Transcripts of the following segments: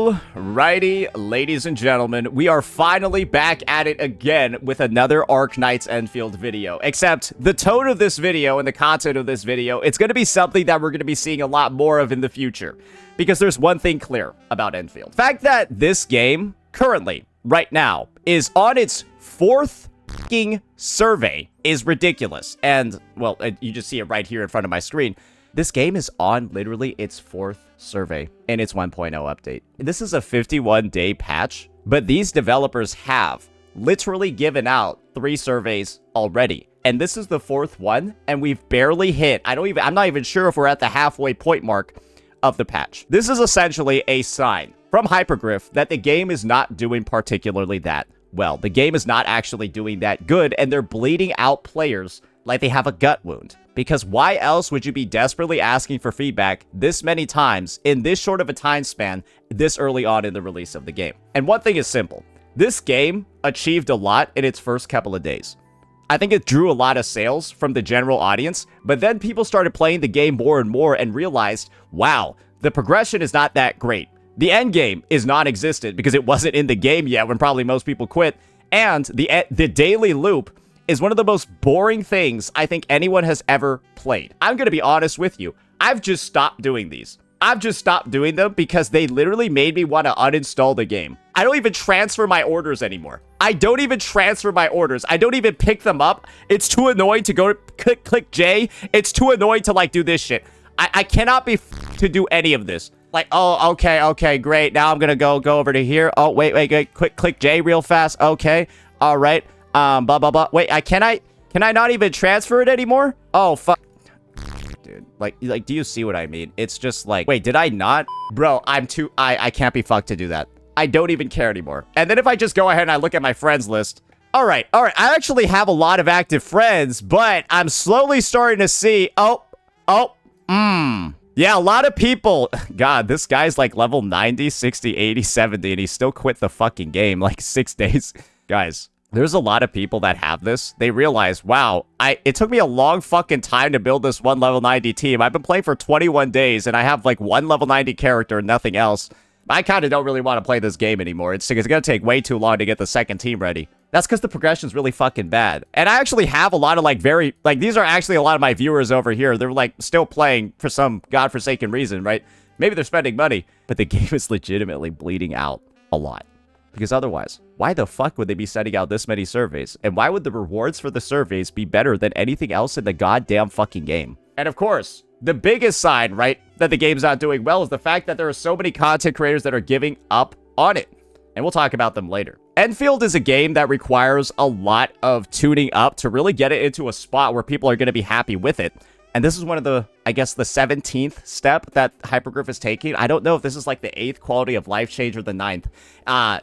Alrighty, ladies and gentlemen, we are finally back at it again with another Arknights Endfield video. Except the tone of this video and the content of this video, it's going to be something that we're going to be seeing a lot more of in the future. Because there's one thing clear about Endfield. The fact that this game, currently, right now, is on its fourth fucking survey is ridiculous. And, well, you just see it right here in front of my screen. This game is on literally its fourth survey in its 1.0 update. This is a 51-day patch, but these developers have literally given out 3 surveys already. And this is the 4th one, and we've barely hit. I'm not even sure if we're at the halfway point mark of the patch. This is essentially a sign from Hypergriff that the game is not doing particularly that well. The game is not actually doing that good, and they're bleeding out players like they have a gut wound. Because why else would you be desperately asking for feedback this many times in this short of a time span this early on in the release of the game? And one thing is simple. This game achieved a lot in its first couple of days. I think it drew a lot of sales from the general audience, but then people started playing the game more and more and realized, wow, the progression is not that great. The endgame is non-existent because it wasn't in the game yet when probably most people quit, and the daily loop is one of the most boring things I think anyone has ever played. I'm going to be honest with you. I've just stopped doing these. I've just stopped doing them because they literally made me want to uninstall the game. I don't even transfer my orders anymore. I don't even transfer my orders. I don't even pick them up. It's too annoying to go to click J. It's too annoying to like do this shit. I cannot be to do any of this. Like, oh, okay, great. Now I'm going to go over to here. Oh, wait, click J real fast. Okay, all right. Blah, blah, blah. Wait, can I not even transfer it anymore? Oh, fuck. Dude, like, do you see what I mean? It's just like, wait, did I not? Bro, I can't be fucked to do that. I don't even care anymore. And then if I just go ahead and I look at my friends list. All right. I actually have a lot of active friends, but I'm slowly starting to see, yeah, a lot of people. God, this guy's like level 90, 60, 80, 70, and he still quit the fucking game like 6 days. Guys, there's a lot of people that have this. They realize, wow, it took me a long fucking time to build this one level 90 team. I've been playing for 21 days, and I have like one level 90 character and nothing else. I kind of don't really want to play this game anymore. It's going to take way too long to get the second team ready. That's because the progression's really fucking bad. And I actually have a lot of these are actually a lot of my viewers over here. They're like still playing for some godforsaken reason, right? Maybe they're spending money, but the game is legitimately bleeding out a lot. Because otherwise, why the fuck would they be sending out this many surveys? And why would the rewards for the surveys be better than anything else in the goddamn fucking game? And of course, the biggest sign, right, that the game's not doing well is the fact that there are so many content creators that are giving up on it. And we'll talk about them later. Endfield is a game that requires a lot of tuning up to really get it into a spot where people are going to be happy with it. And this is one of the, I guess, the 17th step that Hypergriff is taking. I don't know if this is like the 8th quality of life change or the 9th.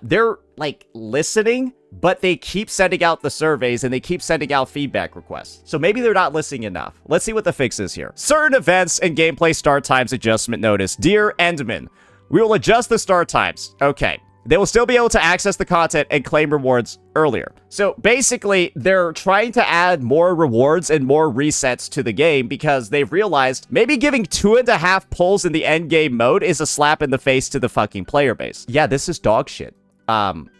They're like listening, but they keep sending out the surveys and they keep sending out feedback requests. So maybe they're not listening enough. Let's see what the fix is here. Certain events and gameplay start times adjustment notice. Dear Endman, we will adjust the start times. Okay. They will still be able to access the content and claim rewards earlier. So basically, they're trying to add more rewards and more resets to the game because they've realized maybe giving 2.5 pulls in the endgame mode is a slap in the face to the fucking player base. Yeah, this is dog shit.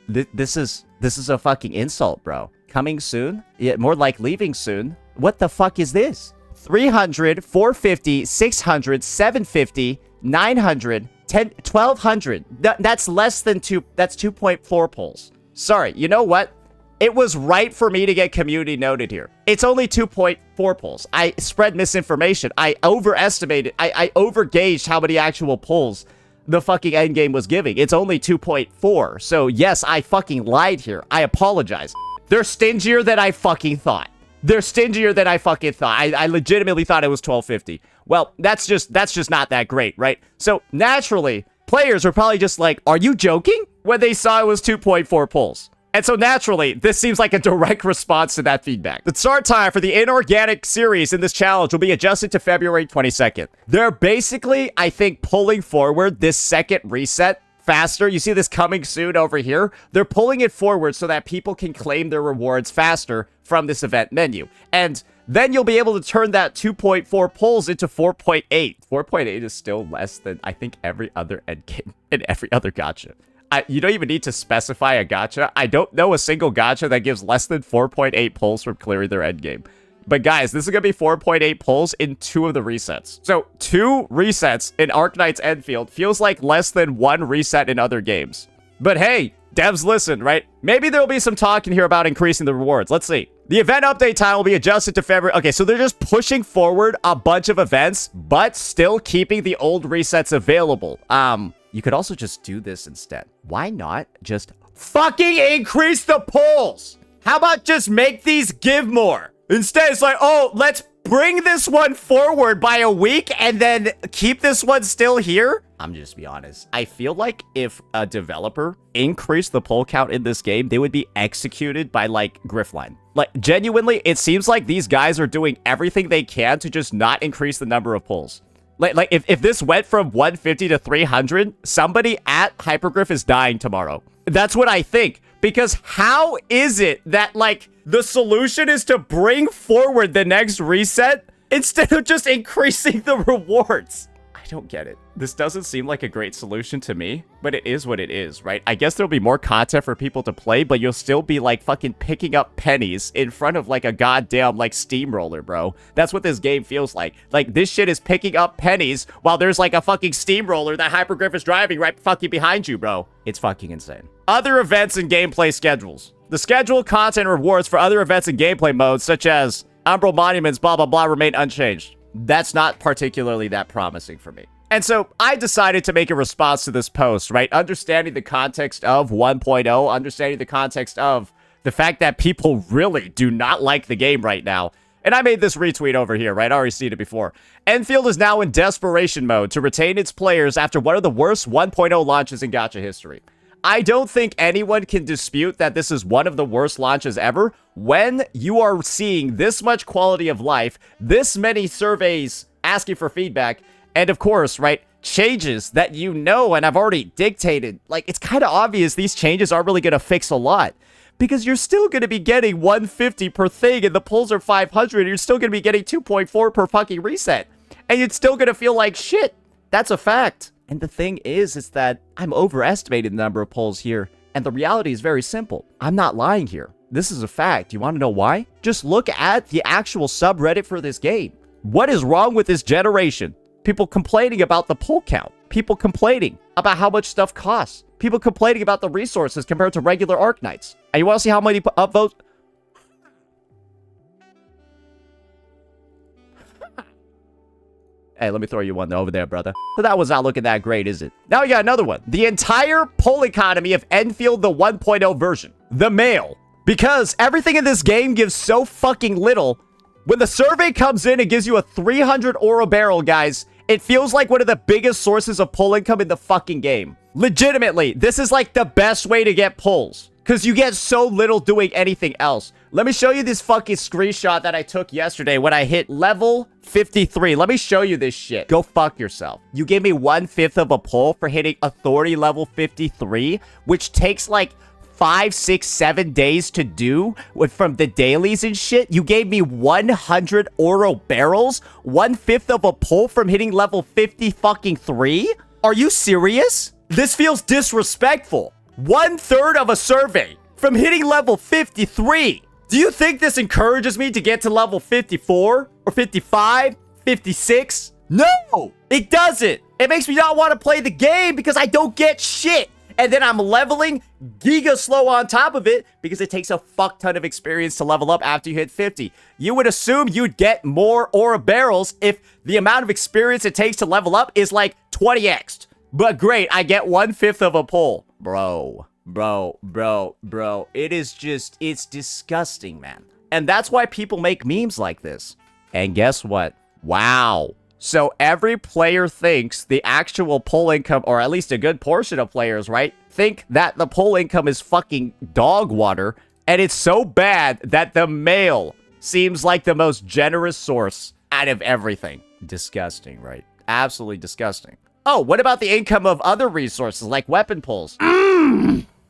This is a fucking insult, bro. Coming soon? Yeah, more like leaving soon. What the fuck is this? 300, 450, 600, 750, 900, 1,200. That's less than 2. That's 2.4 pulls. Sorry, you know what? It was right for me to get community noted here. It's only 2.4 pulls. I spread misinformation. I overestimated. I overgauged how many actual pulls the fucking endgame was giving. It's only 2.4. So yes, I fucking lied here. I apologize. They're stingier than I fucking thought. They're stingier than I fucking thought. I legitimately thought it was 1,250. Well, that's just not that great, right? So naturally, players were probably just like, are you joking? When they saw it was 2.4 pulls. And so naturally, this seems like a direct response to that feedback. The start time for the inorganic series in this challenge will be adjusted to February 22nd. They're basically, I think, pulling forward this second reset faster. You see this coming soon over here? They're pulling it forward so that people can claim their rewards faster from this event menu. And then you'll be able to turn that 2.4 pulls into 4.8. 4.8 is still less than, I think, every other endgame and every other gacha. You don't even need to specify a gacha. I don't know a single gacha that gives less than 4.8 pulls from clearing their endgame. But guys, this is going to be 4.8 pulls in 2 of the resets. So 2 resets in Arknights Endfield feels like less than 1 reset in other games. But hey, devs listen, right? Maybe there'll be some talk in here about increasing the rewards. Let's see. The event update time will be adjusted to February. Okay, so they're just pushing forward a bunch of events, but still keeping the old resets available. You could also just do this instead. Why not just fucking increase the pulls? How about just make these give more? Instead, it's like, oh, let's bring this one forward by a week and then keep this one still here? I'm just be honest. I feel like if a developer increased the pull count in this game, they would be executed by, like, Griftline. Like, genuinely, it seems like these guys are doing everything they can to just not increase the number of pulls. Like if this went from 150 to 300, somebody at Hypergriff is dying tomorrow. That's what I think. Because how is it that, like, the solution is to bring forward the next reset instead of just increasing the rewards? I don't get it. This doesn't seem like a great solution to me, but it is what it is, right? I guess there'll be more content for people to play, but you'll still be, like, fucking picking up pennies in front of, like, a goddamn, like, steamroller, bro. That's what this game feels like. Like, this shit is picking up pennies while there's, like, a fucking steamroller that Hypergriff is driving right fucking behind you, bro. It's fucking insane. Other events and gameplay schedules. The schedule, content, and rewards for other events and gameplay modes, such as Umbral Monuments, blah, blah, blah, remain unchanged. That's not particularly that promising for me. And so I decided to make a response to this post, right? Understanding the context of 1.0, understanding the context of the fact that people really do not like the game right now. And I made this retweet over here, right? I already seen it before. Endfield is now in desperation mode to retain its players after one of the worst 1.0 launches in gacha history. I don't think anyone can dispute that this is one of the worst launches ever when you are seeing this much quality of life, this many surveys asking for feedback, and of course, right, changes that you know and I've already dictated. Like, it's kind of obvious these changes aren't really going to fix a lot because you're still going to be getting 150 per thing and the pulls are 500 and you're still going to be getting 2.4 per fucking reset. And you're still going to feel like shit. That's a fact. And the thing is that I'm overestimating the number of pulls here. And the reality is very simple. I'm not lying here. This is a fact. You want to know why? Just look at the actual subreddit for this game. What is wrong with this generation? People complaining about the pull count. People complaining about how much stuff costs. People complaining about the resources compared to regular Arknights. And you want to see how many upvotes? Hey, let me throw you one over there, brother. But that was not looking that great, is it? Now we got another one. The entire pull economy of Endfield, the 1.0 version. The mail. Because everything in this game gives so fucking little. When the survey comes in, it gives you a 300 oro barrel, guys. It feels like one of the biggest sources of pull income in the fucking game. Legitimately, this is like the best way to get pulls. Because you get so little doing anything else. Let me show you this fucking screenshot that I took yesterday when I hit level 53. Let me show you this shit. Go fuck yourself. You gave me 1/5 of a pull for hitting authority level 53, which takes like 5, 6, 7 days to do from the dailies and shit. You gave me 100 oro barrels, 1/5 of a pull from hitting level 50 fucking 3. Are you serious? This feels disrespectful. 1/3 of a survey from hitting level 53. Do you think this encourages me to get to level 54 or 55, 56? No, it doesn't. It makes me not want to play the game because I don't get shit. And then I'm leveling giga slow on top of it because it takes a fuck ton of experience to level up after you hit 50. You would assume you'd get more ora barrels if the amount of experience it takes to level up is like 20x. But great, I get 1/5 of a pull. Bro. It is just, it's disgusting, man. And that's why people make memes like this. And guess what? Wow. So every player thinks the actual pull income, or at least a good portion of players, right, think that the pull income is fucking dog water. And it's so bad that the mail seems like the most generous source out of everything. Disgusting, right? Absolutely disgusting. Oh, what about the income of other resources like weapon pulls?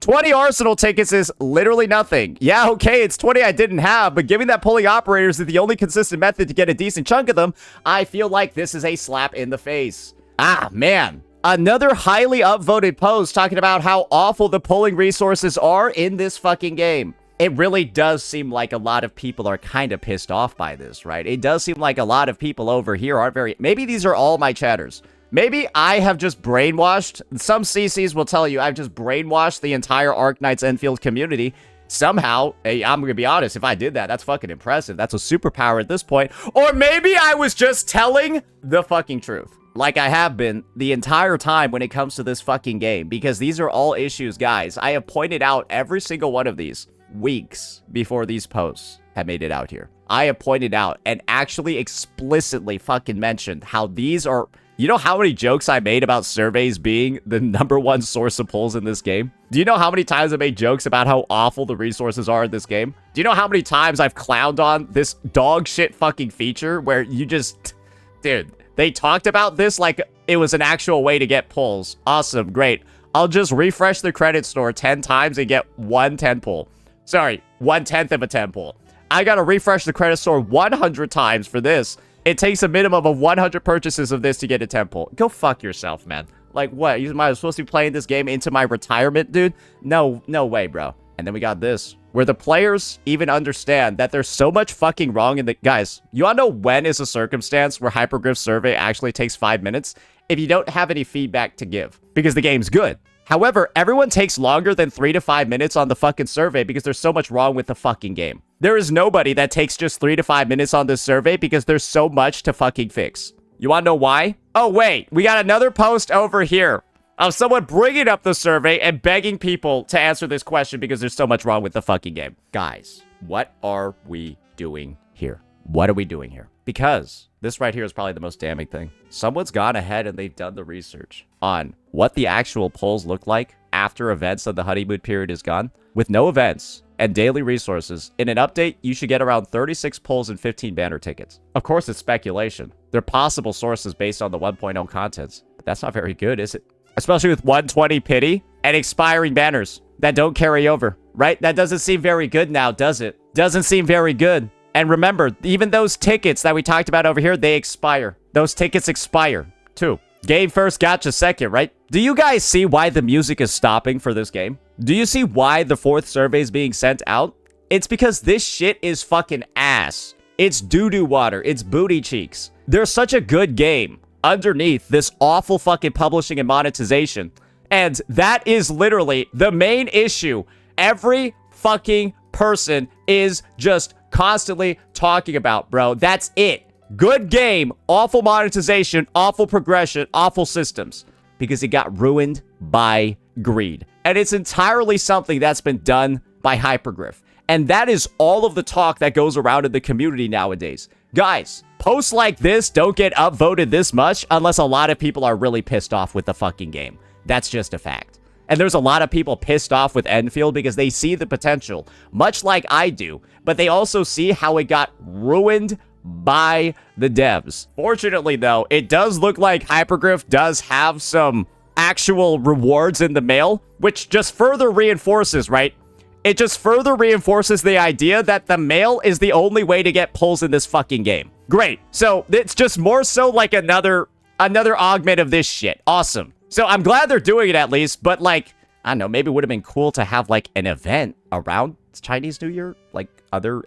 20 Arsenal tickets is literally nothing. Yeah, okay, it's 20 I didn't have, but given that pulling operators is the only consistent method to get a decent chunk of them, I feel like this is a slap in the face. Ah, man. Another highly upvoted post talking about how awful the pulling resources are in this fucking game. It really does seem like a lot of people are kind of pissed off by this, right? It does seem like a lot of people over here aren't very... Maybe these are all my chatters. Maybe I have just brainwashed... Some CCs will tell you I've just brainwashed the entire Arknights Enfield community. Somehow, hey, I'm going to be honest, if I did that, that's fucking impressive. That's a superpower at this point. Or maybe I was just telling the fucking truth. Like I have been the entire time when it comes to this fucking game. Because these are all issues, guys. I have pointed out every single one of these weeks before these posts have made it out here. I have pointed out and actually explicitly fucking mentioned how these are... You know how many jokes I made about surveys being the #1 source of pulls in this game? Do you know how many times I made jokes about how awful the resources are in this game? Do you know how many times I've clowned on this dog shit fucking feature where you just... Dude, they talked about this like it was an actual way to get pulls. Awesome, great. I'll just refresh the credit store 10 times and get 1 10 pull. Sorry, 1/10 of a 10 pull. I gotta refresh the credit store 100 times for this. It takes a minimum of 100 purchases of this to get a 10 pull. Go fuck yourself, man. Like, what? You might supposed to be playing this game into my retirement, dude? No way, bro. And then we got this, where the players even understand that there's so much fucking wrong in the... Guys, you wanna know when is a circumstance where Hypergriff survey actually takes 5 minutes? If you don't have any feedback to give, because the game's good. However, everyone takes longer than 3 to 5 minutes on the fucking survey because there's so much wrong with the fucking game. There is nobody that takes just 3 to 5 minutes on this survey because there's so much to fucking fix. You wanna know why? Oh, wait, we got another post over here of someone bringing up the survey and begging people to answer this question because there's so much wrong with the fucking game. Guys, what are we doing here? What are we doing here? Because this right here is probably the most damning thing. Someone's gone ahead and they've done the research on what the actual pulls look like after events and the honeymoon period is gone. With no events and daily resources, in an update, you should get around 36 pulls and 15 banner tickets. Of course, it's speculation. They're possible sources based on the 1.0 contents, but that's not very good, is it? Especially with 120 pity and expiring banners that don't carry over, right? That doesn't seem very good now, does it? Doesn't seem very good. And remember, even those tickets that we talked about over here, they expire. Those tickets expire, too. Game first, gacha second, right? Do you guys see why the music is stopping for this game? Do you see why the 4th survey is being sent out? It's because this shit is fucking ass. It's doo-doo water. It's booty cheeks. There's such a good game underneath this awful fucking publishing and monetization. And that is literally the main issue. Every fucking person is just constantly talking about, bro. That's it. Good game, awful monetization, awful progression, awful systems. Because it got ruined by greed. And it's entirely something that's been done by Hypergriff. And that is all of the talk that goes around in the community nowadays. Guys, posts like this don't get upvoted this much unless a lot of people are really pissed off with the fucking game. That's just a fact. And there's a lot of people pissed off with Endfield because they see the potential, much like I do, but they also see how it got ruined by the devs. Fortunately, though, it does look like Hypergriff does have some actual rewards in the mail, which just further reinforces, right? It just further reinforces the idea that the mail is the only way to get pulls in this fucking game. Great. So it's just more so like another augment of this shit. Awesome. So I'm glad they're doing it at least, but like, I don't know, maybe it would have been cool to have like an event around Chinese New Year, like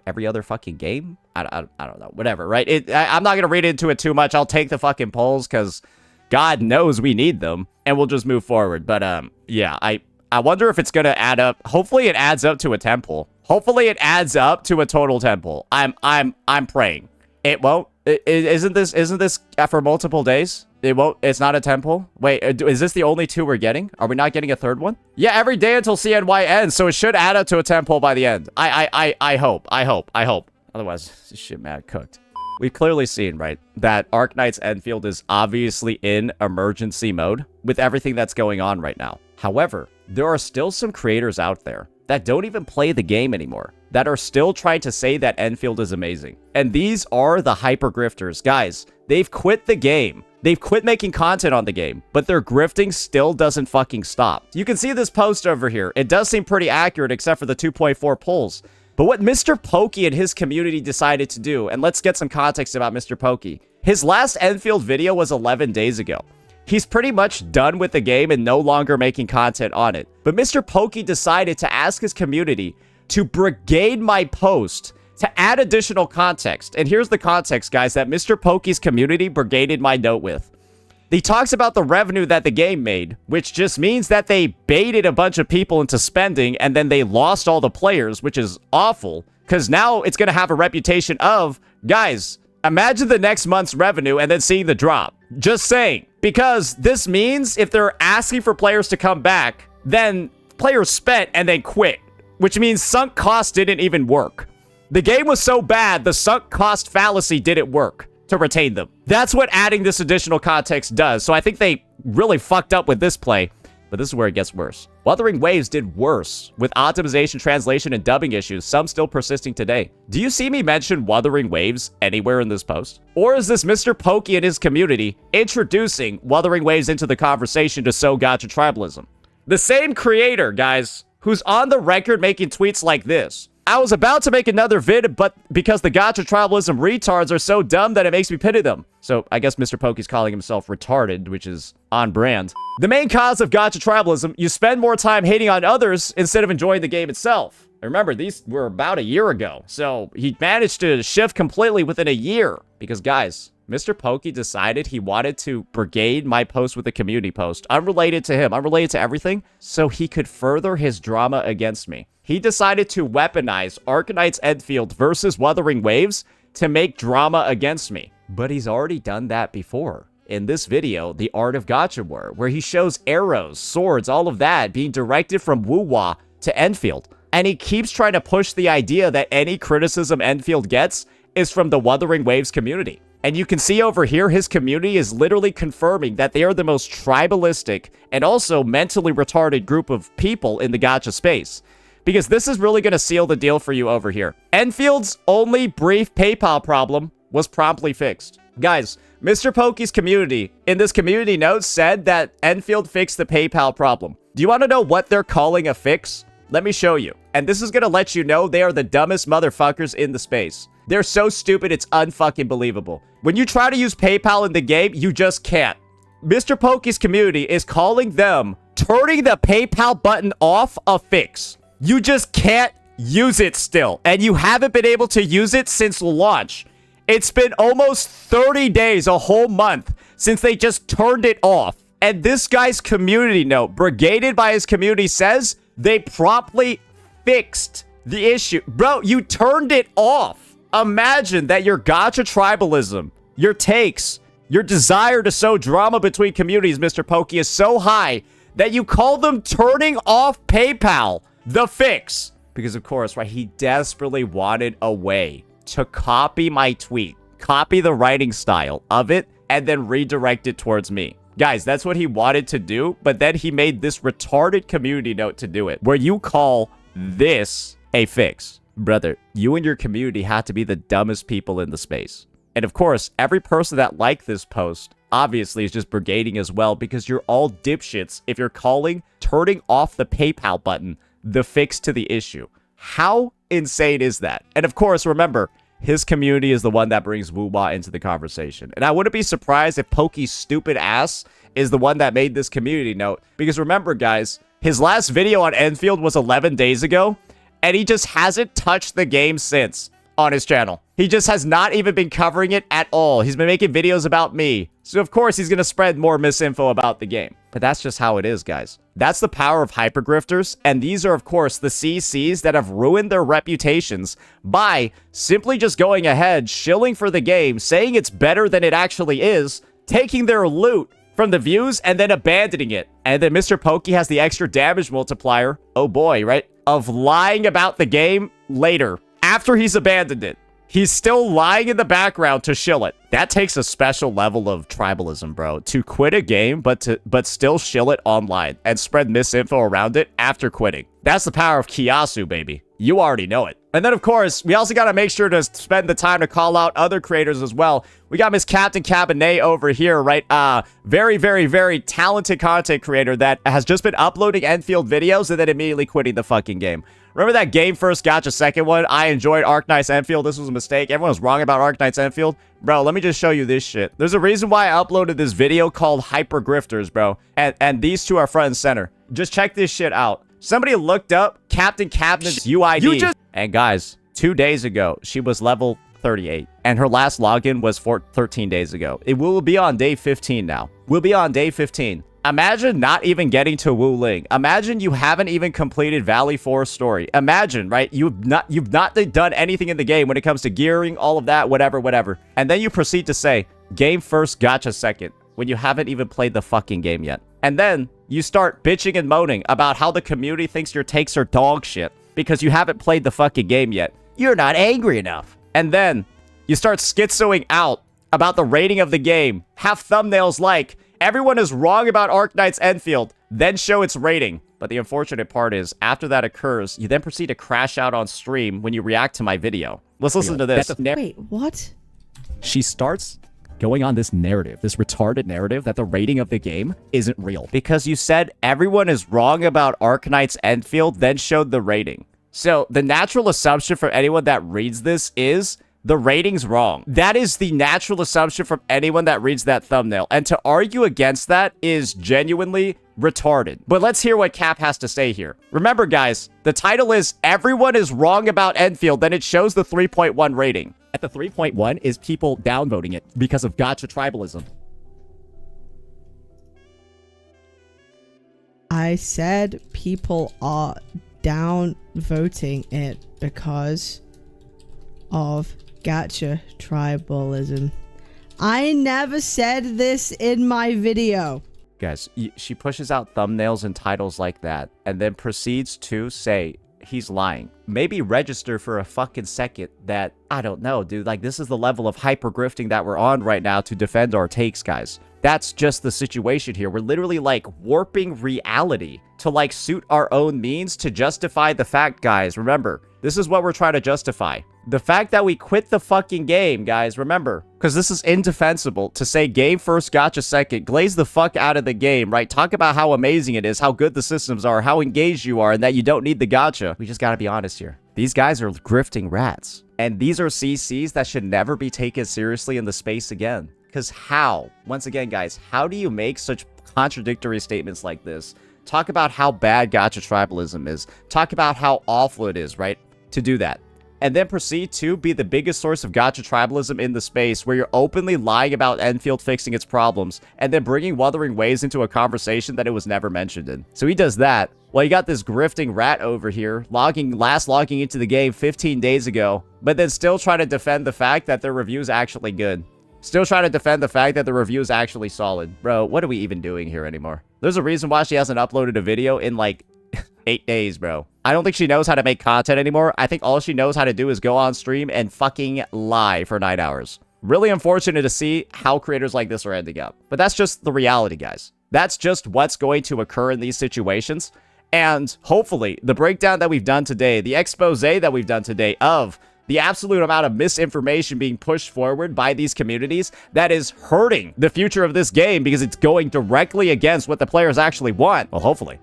every other fucking game. I don't know, whatever, right? I'm not gonna read into it too much. I'll take the fucking polls because God knows we need them, and we'll just move forward. But yeah, I wonder if it's gonna add up. Hopefully, it adds up to a temple. Hopefully, it adds up to a total temple. I'm praying. It won't. Isn't this for multiple days? It won't. It's not a temple. Wait, is this the only 2 we're getting? Are we not getting a 3rd one? Yeah, every day until CNY ends, so it should add up to a temple by the end. I hope. Otherwise, this shit mad cooked. We've clearly seen, right, that Arknights Endfield is obviously in emergency mode with everything that's going on right now. However, there are still some creators out there that don't even play the game anymore, that are still trying to say that Endfield is amazing. And these are the hyper grifters. Guys, they've quit the game They've quit making content on the game, but their grifting still doesn't fucking stop. You can see this post over here. It does seem pretty accurate except for the 2.4 polls. But what Mr. Pokey and his community decided to do, and let's get some context about Mr. Pokey. His last Endfield video was 11 days ago. He's pretty much done with the game and no longer making content on it. But Mr. Pokey decided to ask his community to brigade my post to add additional context. And here's the context, guys, that Mr. Pokey's community brigaded my note with. He talks about the revenue that the game made, which just means that they baited a bunch of people into spending and then they lost all the players, which is awful, because now it's going to have a reputation of, guys, imagine the next month's revenue and then seeing the drop. Just saying. Because this means if they're asking for players to come back, then players spent and then quit, which means sunk cost didn't even work. The game was so bad, the sunk cost fallacy didn't work to retain them. That's what adding this additional context does. So I think they really fucked up with this play, but this is where it gets worse. Wuthering Waves did worse with optimization, translation, and dubbing issues, some still persisting today. Do you see me mention Wuthering Waves anywhere in this post? Or is this Mr. Pokey and his community introducing Wuthering Waves into the conversation to sow gacha tribalism? The same creator, guys, who's on the record making tweets like this. I was about to make another vid, but because the gacha tribalism retards are so dumb that it makes me pity them. So I guess Mr. Pokey's calling himself retarded, which is on brand. The main cause of gacha tribalism, you spend more time hating on others instead of enjoying the game itself. Remember, these were about a year ago, so he managed to shift completely within a year. Because guys, Mr. Pokey decided he wanted to brigade my post with a community post, unrelated to him, unrelated to everything, so he could further his drama against me. He decided to weaponize Arknights Endfield versus Wuthering Waves to make drama against me. But he's already done that before. In this video, The Art of Gacha War, where he shows arrows, swords, all of that being directed from Wuwa to Endfield. And he keeps trying to push the idea that any criticism Endfield gets is from the Wuthering Waves community. And you can see over here, his community is literally confirming that they are the most tribalistic and also mentally retarded group of people in the gacha space. Because this is really going to seal the deal for you over here. Enfield's only brief PayPal problem was promptly fixed. Guys, Mr. Pokey's community in this community note said that Endfield fixed the PayPal problem. Do you want to know what they're calling a fix? Let me show you. And this is going to let you know they are the dumbest motherfuckers in the space. They're so stupid, it's unfucking believable. When you try to use PayPal in the game, you just can't. Mr. Pokey's community is calling them turning the PayPal button off a fix. You just can't use it still. And you haven't been able to use it since launch. It's been almost 30 days, a whole month, since they just turned it off. And this guy's community note, brigaded by his community, says they promptly fixed the issue. Bro, you turned it off. Imagine that your gacha tribalism, your takes, your desire to sow drama between communities, Mr. Pokey, is so high that you call them turning off PayPal the fix. Because of course, right, he desperately wanted a way to copy my tweet, copy the writing style of it, and then redirect it towards me. Guys, that's what he wanted to do, but then he made this retarded community note to do it, where you call this a fix. Brother, you and your community have to be the dumbest people in the space. And of course, every person that liked this post obviously is just brigading as well, because you're all dipshits if you're calling turning off the PayPal button the fix to the issue. How insane is that? And of course, remember, his community is the one that brings Wuwa into the conversation. And I wouldn't be surprised if Pokey's stupid ass is the one that made this community note. Because remember, guys, his last video on Endfield was 11 days ago, and he just hasn't touched the game since on his channel. He just has not even been covering it at all. He's been making videos about me. So of course, he's going to spread more misinfo about the game. But that's just how it is, guys. That's the power of hypergrifters, and these are, of course, the CCs that have ruined their reputations by simply just going ahead, shilling for the game, saying it's better than it actually is, taking their loot from the views, and then abandoning it. And then Mr. Pokey has the extra damage multiplier, oh boy, right, of lying about the game later, after he's abandoned it. He's still lying in the background to shill it. That takes a special level of tribalism, bro. To quit a game, but still shill it online and spread misinfo around it after quitting. That's the power of Kiyasu, baby. You already know it. And then, of course, we also got to make sure to spend the time to call out other creators as well. We got Miss Captain Cabernet over here, right? Very, very, very talented content creator that has just been uploading Endfield videos and then immediately quitting the fucking game. Remember that game first, gotcha second one? I enjoyed Arknights Endfield. This was a mistake. Everyone was wrong about Arknights Endfield. Bro, let me just show you this shit. There's a reason why I uploaded this video called Hyper Grifters, bro. And these two are front and center. Just check this shit out. Somebody looked up Captain Cabinet's UID. And guys, 2 days ago, she was level 38. And her last login was 13 days ago. It will be on day 15 now. We'll be on day 15. Imagine not even getting to Wu Ling. Imagine you haven't even completed Valley Forest story. Imagine, right? You've not done anything in the game when it comes to gearing, all of that, whatever. And then you proceed to say, game first, gotcha second, when you haven't even played the fucking game yet. And then you start bitching and moaning about how the community thinks your takes are dog shit because you haven't played the fucking game yet. You're not angry enough. And then you start schizoing out about the rating of the game. Have thumbnails like, everyone is wrong about Arknights Endfield, then show its rating. But the unfortunate part is, after that occurs, you then proceed to crash out on stream when you react to my video. Let's listen to this. Wait, what? She starts going on this narrative, this retarded narrative that the rating of the game isn't real. Because you said everyone is wrong about Arknights Endfield, then showed the rating. So the natural assumption for anyone that reads this is the rating's wrong. That is the natural assumption from anyone that reads that thumbnail. And to argue against that is genuinely retarded. But let's hear what Cap has to say here. Remember, guys, the title is Everyone is Wrong About Endfield, then it shows the 3.1 rating. At the 3.1 is people downvoting it because of gacha tribalism. I said people are downvoting it because of gacha tribalism. I never said this in my video. Guys, she pushes out thumbnails and titles like that and then proceeds to say he's lying. Maybe register for a fucking second that, I don't know, dude, like this is the level of hyper grifting that we're on right now to defend our takes, guys. That's just the situation here. We're literally like warping reality to like suit our own means to justify the fact, guys. Remember, this is what we're trying to justify. The fact that we quit the fucking game, guys, remember, because this is indefensible to say game first, gotcha second, glaze the fuck out of the game, right? Talk about how amazing it is, how good the systems are, how engaged you are, and that you don't need the gotcha. We just gotta be honest here. These guys are grifting rats. And these are CCs that should never be taken seriously in the space again. Because how? Once again, guys, how do you make such contradictory statements like this? Talk about how bad gacha tribalism is. Talk about how awful it is, right? To do that. And then proceed to be the biggest source of gacha tribalism in the space where you're openly lying about Endfield fixing its problems and then bringing Wuthering Waves into a conversation that it was never mentioned in. So he does that. Well, you got this grifting rat over here logging into the game 15 days ago, but then still trying to defend the fact that their review is actually good. Still trying to defend the fact that the review is actually solid. Bro, what are we even doing here anymore? There's a reason why she hasn't uploaded a video in like 8 days, bro. I don't think she knows how to make content anymore. I think all she knows how to do is go on stream and fucking lie for 9 hours. Really unfortunate to see how creators like this are ending up. But that's just the reality, guys. That's just what's going to occur in these situations. And hopefully, the breakdown that we've done today, the expose that we've done today of the absolute amount of misinformation being pushed forward by these communities that is hurting the future of this game because it's going directly against what the players actually want. Well, hopefully,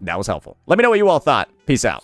that was helpful. Let me know what you all thought. Peace out.